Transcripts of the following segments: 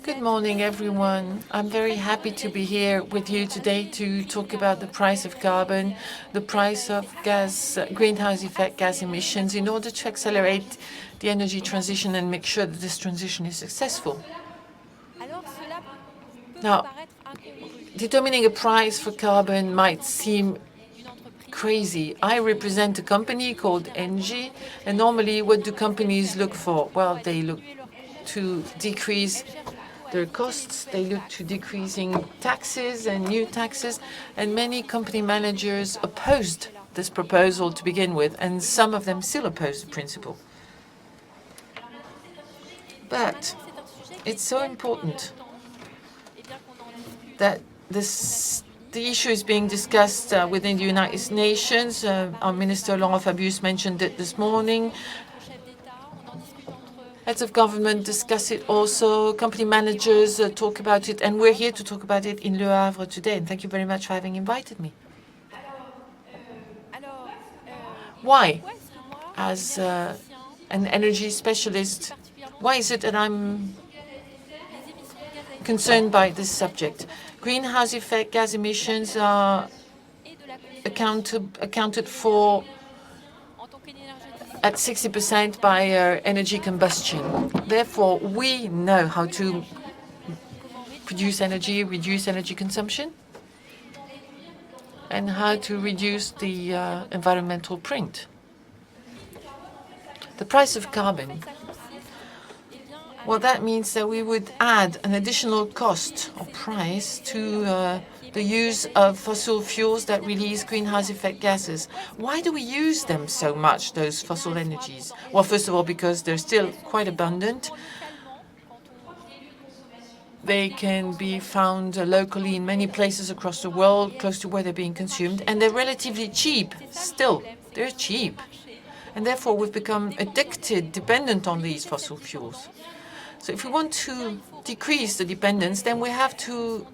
Good morning, everyone. I'm very happy to be here with you today to talk about the price of carbon, the price of greenhouse effect gas emissions, in order to accelerate the energy transition and make sure that this transition is successful. Now, determining a price for carbon might seem crazy. I represent a company called ENG, and normally what do companies look for? Well, they look to decrease their costs, they look to decreasing taxes and new taxes, and many company managers opposed this proposal to begin with, and some of them still oppose the principle. But it's so important that the issue is being discussed within the United Nations. Our Minister Laurent Fabius mentioned it this morning. Heads of government discuss it also. Company managers talk about it, and we're here to talk about it in Le Havre today. And thank you very much for having invited me. Why, as an energy specialist, why is it that I'm concerned by this subject? Greenhouse effect gas emissions are accounted for at 60% by energy combustion. Therefore, we know how to produce energy, reduce energy consumption, and how to reduce the environmental print. The price of carbon, well, that means that we would add an additional cost or price to the use of fossil fuels that release greenhouse effect gases. Why do we use them so much, those fossil energies? Well, first of all, because they're still quite abundant. They can be found locally in many places across the world, close to where they're being consumed, and they're relatively cheap still. They're cheap. And therefore, we've become addicted, dependent on these fossil fuels. So if we want to decrease the dependence, then we have to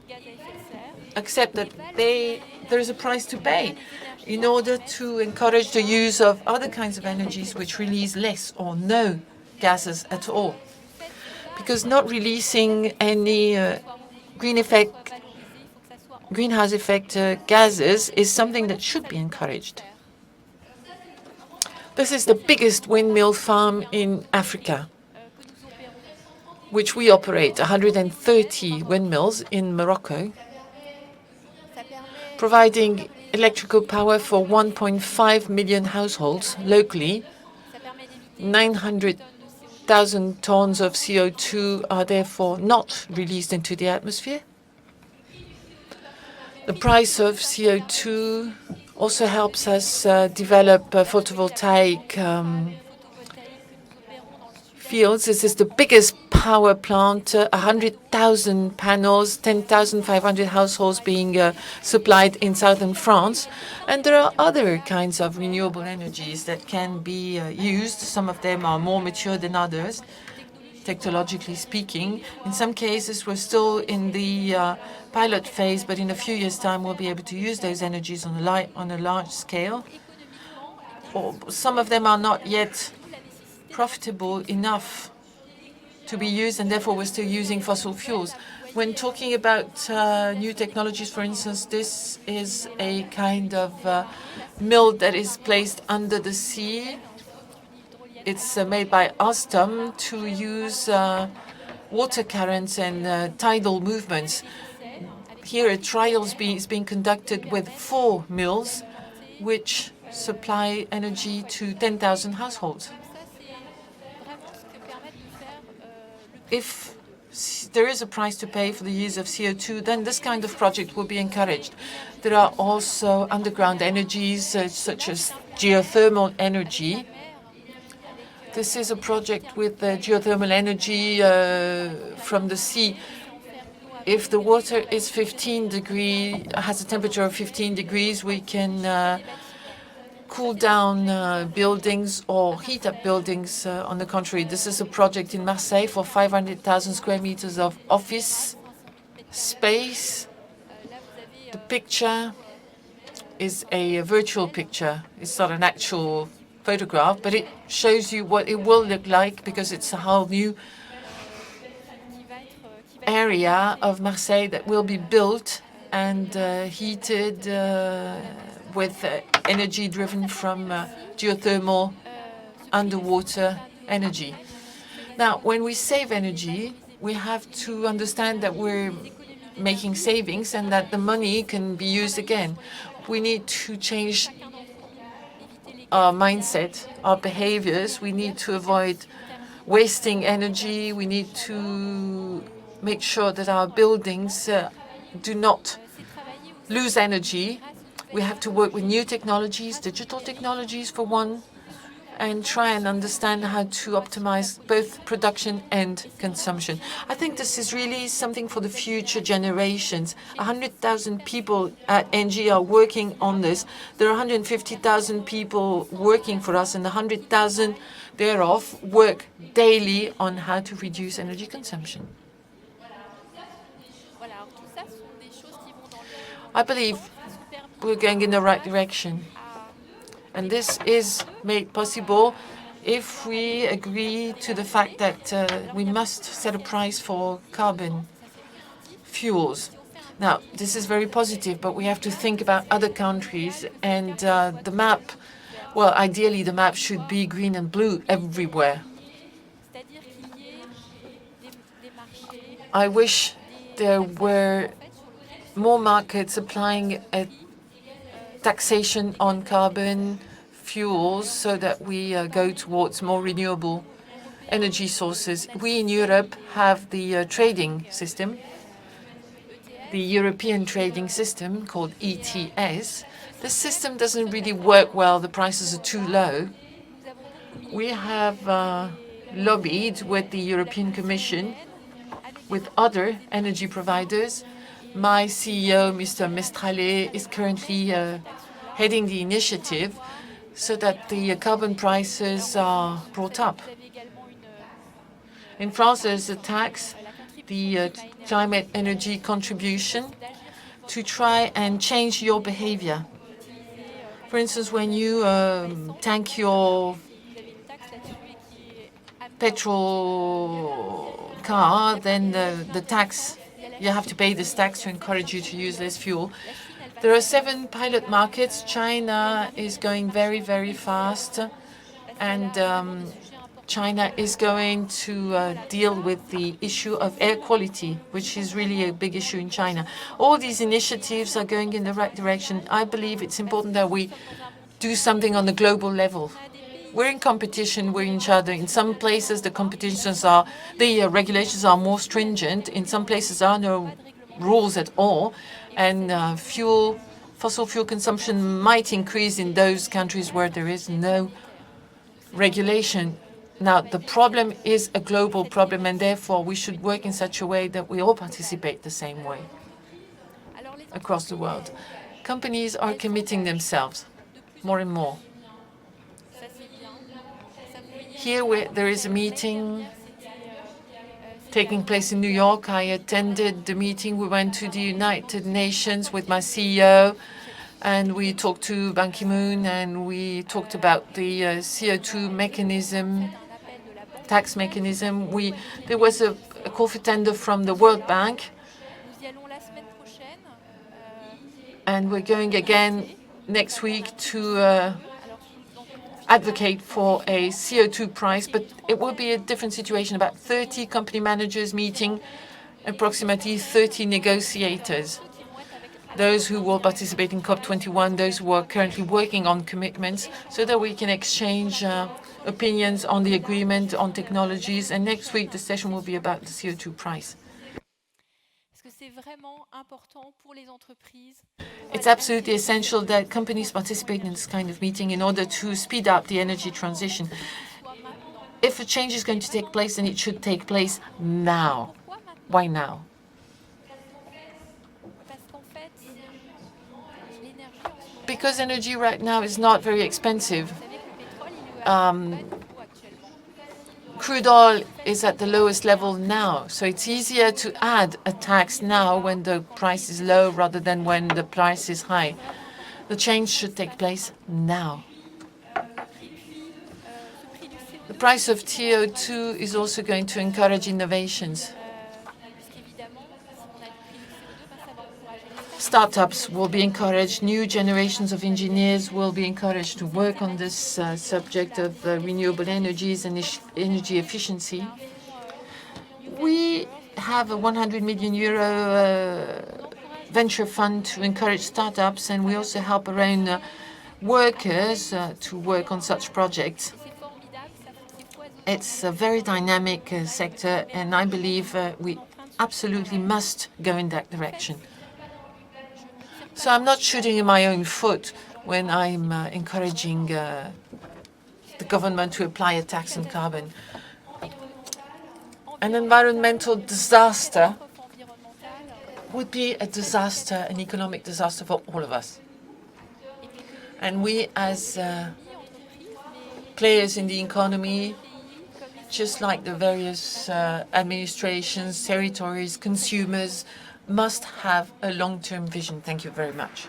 accept that there is a price to pay in order to encourage the use of other kinds of energies which release less or no gases at all. Because not releasing any greenhouse effect gases is something that should be encouraged. This is the biggest windmill farm in Africa, which we operate, 130 windmills in Morocco, providing electrical power for 1.5 million households locally. 900,000 tons of CO2 are therefore not released into the atmosphere. The price of CO2 also helps us develop photovoltaic fields. This is the biggest power plant, 100,000 panels, 10,500 households being supplied in southern France. And there are other kinds of renewable energies that can be used. Some of them are more mature than others, technologically speaking. In some cases, we're still in the pilot phase, but in a few years' time, we'll be able to use those energies on a large scale. Some of them are not yet profitable enough to be used, and therefore we're still using fossil fuels. When talking about new technologies, for instance, this is a kind of mill that is placed under the sea. It's made by Alstom to use water currents and tidal movements. Here a trial is being conducted with 4 mills, which supply energy to 10,000 households. If there is a price to pay for the use of CO2, then this kind of project will be encouraged. There are also underground energies such as geothermal energy. This is a project with geothermal energy from the sea. If the water is 15 degrees, has a temperature of 15 degrees, we can cool down buildings or heat up buildings. On the contrary, this is a project in Marseille for 500,000 square meters of office space. The picture is a virtual picture. It's not an actual photograph, but it shows you what it will look like, because it's a whole new area of Marseille that will be built and heated with energy driven from geothermal underwater energy. Now, when we save energy, we have to understand that we're making savings and that the money can be used again. We need to change our mindset, our behaviors. We need to avoid wasting energy. We need to make sure that our buildings do not lose energy. We have to work with new technologies, digital technologies for one, and try and understand how to optimize both production and consumption. I think this is really something for the future generations. 100,000 people at ENGIE are working on this. There are 150,000 people working for us, and 100,000 thereof work daily on how to reduce energy consumption. I believe we're going in the right direction. And this is made possible if we agree to the fact that we must set a price for carbon fuels. Now, this is very positive, but we have to think about other countries. And the map, well, ideally, the map should be green and blue everywhere. I wish there were more markets applying a taxation on carbon fuels so that we go towards more renewable energy sources. We in Europe have the trading system, the European trading system called ETS. This system doesn't really work well. The prices are too low. We have lobbied with the European Commission, with other energy providers. My CEO, Mr. Mestrallet, is currently heading the initiative so that the carbon prices are brought up. In France, there's a tax, the climate energy contribution, to try and change your behavior. For instance, when you tank your petrol car, then the tax, you have to pay this tax to encourage you to use less fuel. There are 7 pilot markets. China is going very, very fast, and China is going to deal with the issue of air quality, which is really a big issue in China. All these initiatives are going in the right direction. I believe it's important that we do something on the global level. We're in competition with each other. In some places, the regulations are more stringent. In some places, there are no rules at all, and fossil fuel consumption might increase in those countries where there is no regulation. Now, the problem is a global problem, and therefore we should work in such a way that we all participate the same way across the world. Companies are committing themselves more and more. Here there is a meeting taking place in New York. I attended the meeting. We went to the United Nations with my CEO, and we talked to Ban Ki-moon, and we talked about the CO2 mechanism, tax mechanism. There was a call for tender from the World Bank, and we're going again next week to advocate for a CO2 price, but it will be a different situation. About 30 company managers meeting, approximately 30 negotiators, those who will participate in COP21, those who are currently working on commitments, so that we can exchange opinions on the agreement, on technologies. And next week, the session will be about the CO2 price. It's absolutely essential that companies participate in this kind of meeting in order to speed up the energy transition. If a change is going to take place, then it should take place now. Why now? Because energy right now is not very expensive. Crude oil is at the lowest level now, so it's easier to add a tax now when the price is low rather than when the price is high. The change should take place now. The price of CO2 is also going to encourage innovations, startups will be encouraged. New generations of engineers will be encouraged to work on this subject of renewable energies and energy efficiency. We have a 100 million euro venture fund to encourage startups, and we also help our own workers to work on such projects. It's a very dynamic sector, and I believe we absolutely must go in that direction. So I'm not shooting in my own foot when I'm encouraging the government to apply a tax on carbon. An environmental disaster would be a disaster, an economic disaster for all of us. And we, as players in the economy, just like the various administrations, territories, consumers, must have a long-term vision. Thank you very much.